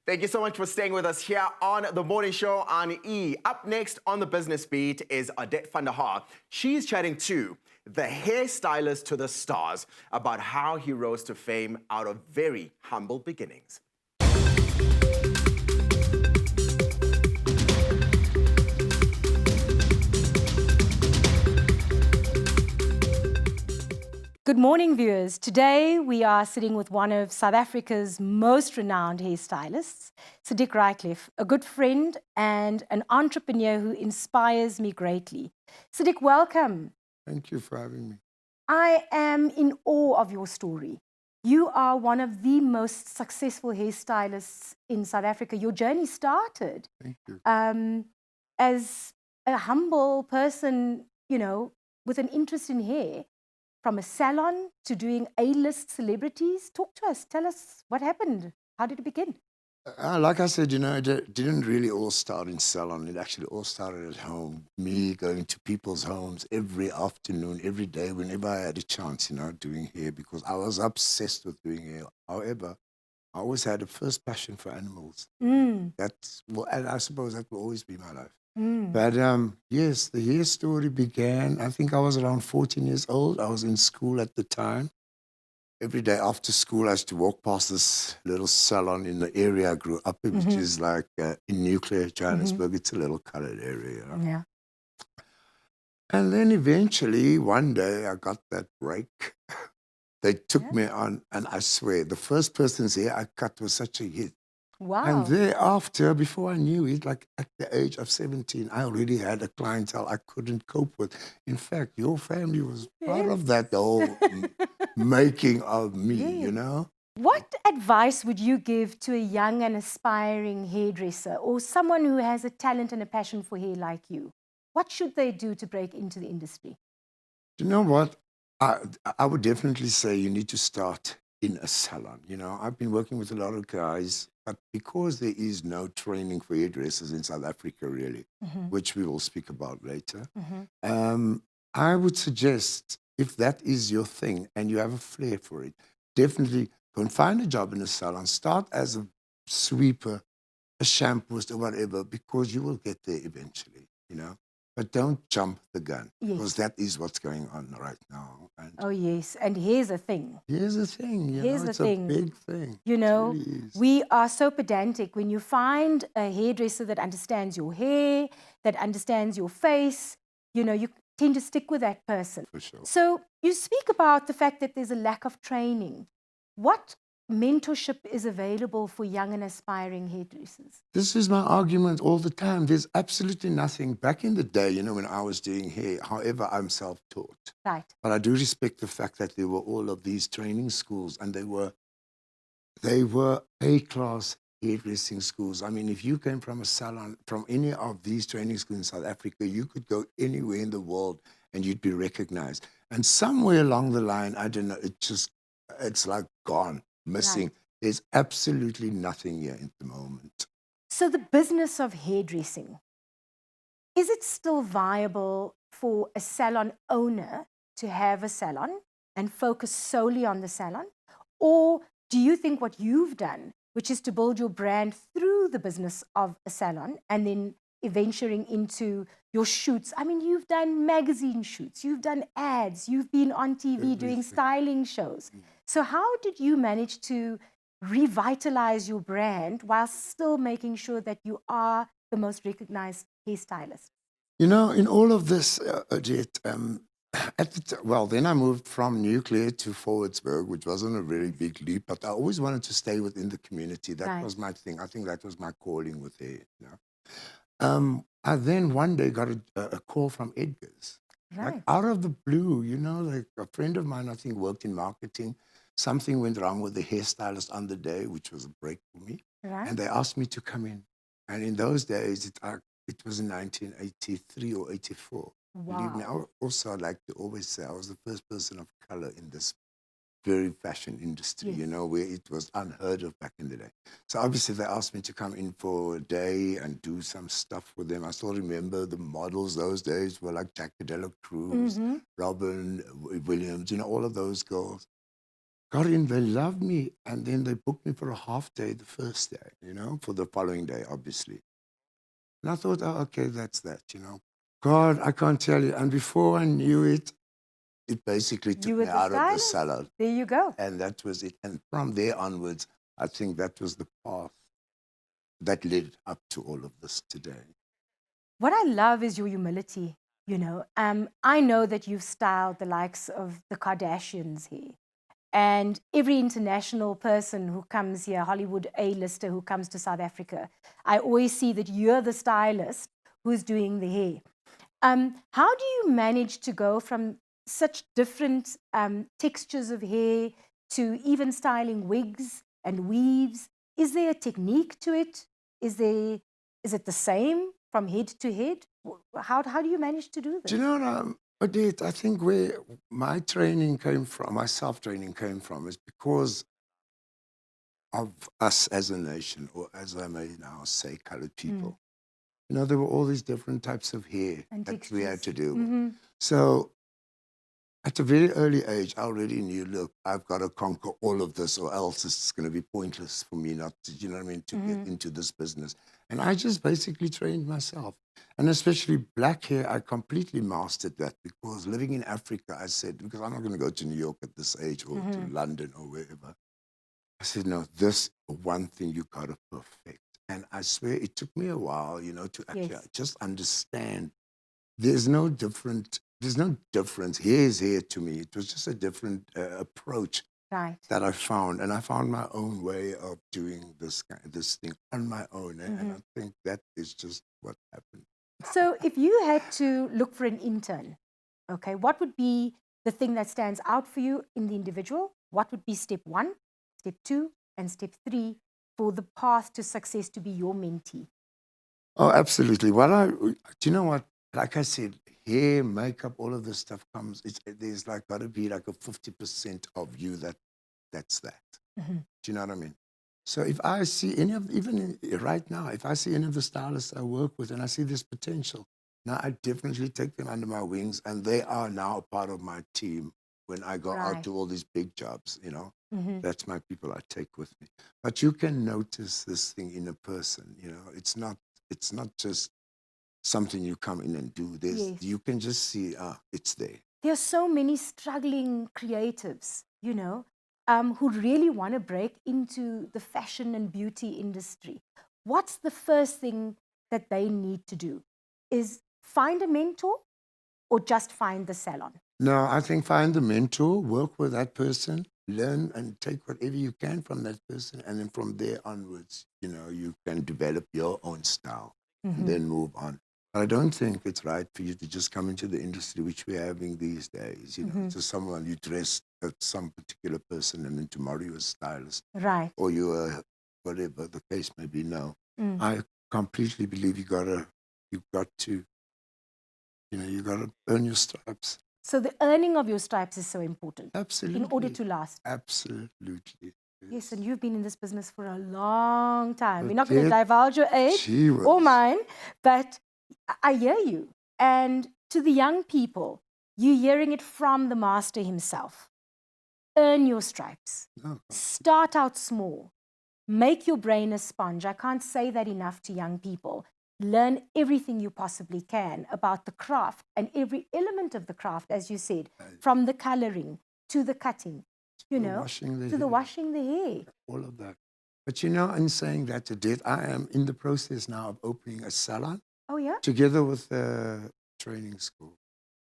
Thank you so much for staying with us here on The Morning Show on E. Up next on the Business Beat is Saadique van der Haar. She's chatting to the hairstylist to the stars about how he rose to fame out of very humble beginnings. Good morning, viewers. Today we are sitting with one of South Africa's most renowned hairstylists, Saadique Ryklief, a good friend and an entrepreneur who inspires me greatly. Saadique, welcome. Thank you for having me. I am in awe of your story. You are one of the most successful hairstylists in South Africa. Your journey started Thank you. as a humble person, with an interest in hair. From a salon to doing A-list celebrities. Talk to us. Tell us what happened. How did it begin? Like I said, it didn't really all start in salon. It actually all started at home. Me going to people's homes every afternoon, every day, whenever I had a chance, doing hair, because I was obsessed with doing hair. However, I always had a first passion for animals. And I suppose that will always be my life. But yes, the hair story began, I think I was around 14 years old. I was in school at the time. Every day after school, I used to walk past this little salon in the area I grew up in, which is like in Nuclear, Johannesburg. It's a little colored area. Yeah. And then eventually, one day, I got that break. They took me on, and I swear, the first person's hair I cut was such a hit. Wow. And thereafter, before I knew it, like at the age of 17, I already had a clientele I couldn't cope with. In fact, your family was part of that whole making of me, What advice would you give to a young and aspiring hairdresser or someone who has a talent and a passion for hair like you? What should they do to break into the industry? You know what? I would definitely say you need to start in a salon. I've been working with a lot of guys, but because there is no training for hairdressers in South Africa, really, which we will speak about later, I would suggest if that is your thing and you have a flair for it, definitely go and find a job in a salon. Start as a sweeper, a shampooist, or whatever, because you will get there eventually, But don't jump the gun, because that is what's going on right now. And oh, yes. And here's the thing. here's the thing, it's a big thing. We are so pedantic. When you find a hairdresser that understands your hair, that understands your face, you tend to stick with that person. For sure. So you speak about the fact that there's a lack of training. What mentorship is available for young and aspiring hairdressers? This is my argument all the time. There's absolutely nothing. Back in the day, when I was doing hair, however, I'm self-taught. Right. But I do respect the fact that there were all of these training schools, and they were A-class hairdressing schools. I mean, if you came from a salon, from any of these training schools in South Africa, you could go anywhere in the world and you'd be recognized. And somewhere along the line, I don't know, it's like gone. Missing. Right. There's absolutely nothing here at the moment. So the business of hairdressing, is it still viable for a salon owner to have a salon and focus solely on the salon? Or do you think what you've done, which is to build your brand through the business of a salon and then venturing into your shoots? I mean, you've done magazine shoots, you've done ads, you've been on TV doing styling shows. So how did you manage to revitalize your brand while still making sure that you are the most recognized hairstylist? In all of this, Jet, then I moved from Nuclear to Forwardsburg, which wasn't a very big leap, but I always wanted to stay within the community. That was my thing. I think that was my calling with hair. I then one day got a call from Edgar's. Right. Like out of the blue, like a friend of mine, I think, worked in marketing. Something went wrong with the hairstylist on the day, which was a break for me. Right. And they asked me to come in. And in those days, it was in 1983 or 84. Wow. Believe me, I'd like to always say I was the first person of color in this very fashion industry, where it was unheard of back in the day. So obviously they asked me to come in for a day and do some stuff with them. I still remember the models those days were like Jack Dela Cruz, Robin Williams, all of those girls. got in, they loved me, and then they booked me for a half day the first day, for the following day, obviously. And I thought, oh, okay, that's that. God, I can't tell you. And before I knew it, it basically took You were me the out of the stylist. salon. There you go. And that was it. And from there onwards, I think that was the path that led up to all of this today. What I love is your humility. I know that you've styled the likes of the Kardashians here. And every international person who comes here, Hollywood A-lister who comes to South Africa, I always see that you're the stylist who's doing the hair. How do you manage to go from such different textures of hair to even styling wigs and weaves? Is there a technique to it? Is it the same from head to head? How do you manage to do this? Do you know what, Odette, I think where my training came from, my self-training came from, is because of us as a nation, or as I may now say, colored people. There were all these different types of hair And that we had textures. to deal with. So at a very early age, I already knew, look, I've got to conquer all of this, or else it's going to be pointless for me not to, you know what I mean, to get into this business. And I just basically trained myself. And especially black hair, I completely mastered that, because living in Africa, I said, because I'm not going to go to New York at this age, or to London or wherever. I said, no, this one thing you got to perfect. And I swear it took me a while, to actually just understand there's no difference. Hair is hair to me. It was just a different approach that I found. And I found my own way of doing this thing on my own. And I think that is just what happened. So if you had to look for an intern, okay, what would be the thing that stands out for you in the individual? What would be step 1, step 2, and step 3 for the path to success to be your mentee? Oh, absolutely. Do you know what? Like I said, hair, makeup, all of this stuff comes. There's got to be like a 50% of you that's that. Do you know what I mean? So if I see right now, if I see any of the stylists I work with and I see this potential, now I definitely take them under my wings, and they are now a part of my team when I go out to all these big jobs, That's my people I take with me. But you can notice this thing in a person, It's not just something you come in and do. You can just see, it's there. There are so many struggling creatives, who really want to break into the fashion and beauty industry. What's the first thing that they need to do? Is find a mentor or just find the salon? No, I think find a mentor, work with that person, learn and take whatever you can from that person. And then from there onwards, you can develop your own style and then move on. But I don't think it's right for you to just come into the industry, which we're having these days, just someone you dress as some particular person, and then tomorrow you're a stylist. Right. Or you're whatever the case may be. No. I completely believe you got to earn your stripes. So the earning of your stripes is so important. Absolutely. In order to last. Absolutely. Yes, and you've been in this business for a long time. We're not going to divulge your age or mine, but I hear you. And to the young people, you're hearing it from the master himself. Earn your stripes. Start out small. Make your brain a sponge. I can't say that enough to young people. Learn everything you possibly can about the craft and every element of the craft, as you said, from the coloring to the cutting, to the washing the hair. All of that. But in saying that, Odette, I am in the process now of opening a salon. Oh, yeah? Together with the training school.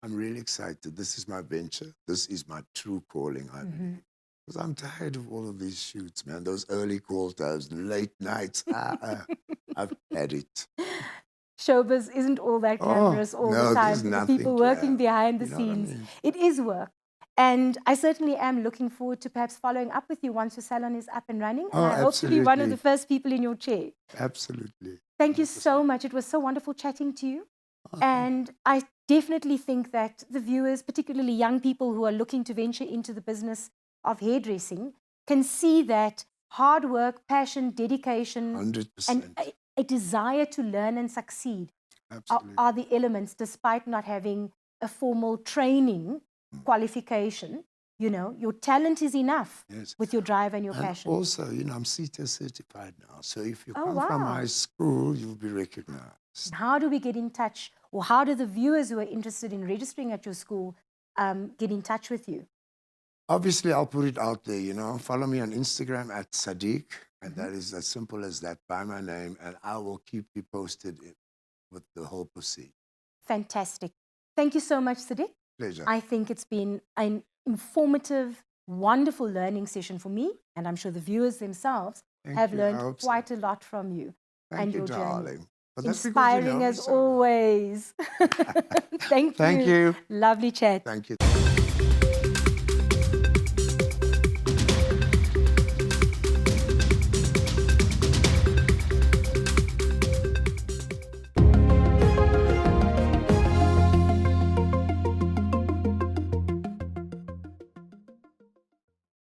I'm really excited. This is my venture. This is my true calling, I believe. Because I'm tired of all of these shoots, man. Those early call times, late nights. I've had it. Showbiz isn't all that glamorous all the time. The people working behind the scenes. It is work. And I certainly am looking forward to perhaps following up with you once your salon is up and running. And I hope to be one of the first people in your chair. Absolutely. Thank you so much. It was so wonderful chatting to you. And I definitely think that the viewers, particularly young people who are looking to venture into the business of hairdressing, can see that hard work, passion, dedication, 100%. and a desire to learn and succeed are the elements, despite not having a formal training qualification. You know, your talent is enough Yes. with your drive and your And passion. also, you know, I'm CETA certified now. So if you Oh, come from wow. high school, you'll be recognized. How do we get in touch, or how do the viewers who are interested in registering at your school get in touch with you? Obviously, I'll put it out there, you know. Follow me on Instagram at Saadique, and Mm-hmm. that is as simple as that, by my name, and I will keep you posted with the whole procedure. Fantastic. Thank you so much, Saadique. Pleasure. I think it's been an informative, wonderful learning session for me, and I'm sure the viewers themselves Thank have you. I learned hope so. quite a lot from you Thank and you, your journey. darling. But that's because you know Inspiring me as so well. always. Thank you. Thank you. Lovely chat. Thank you.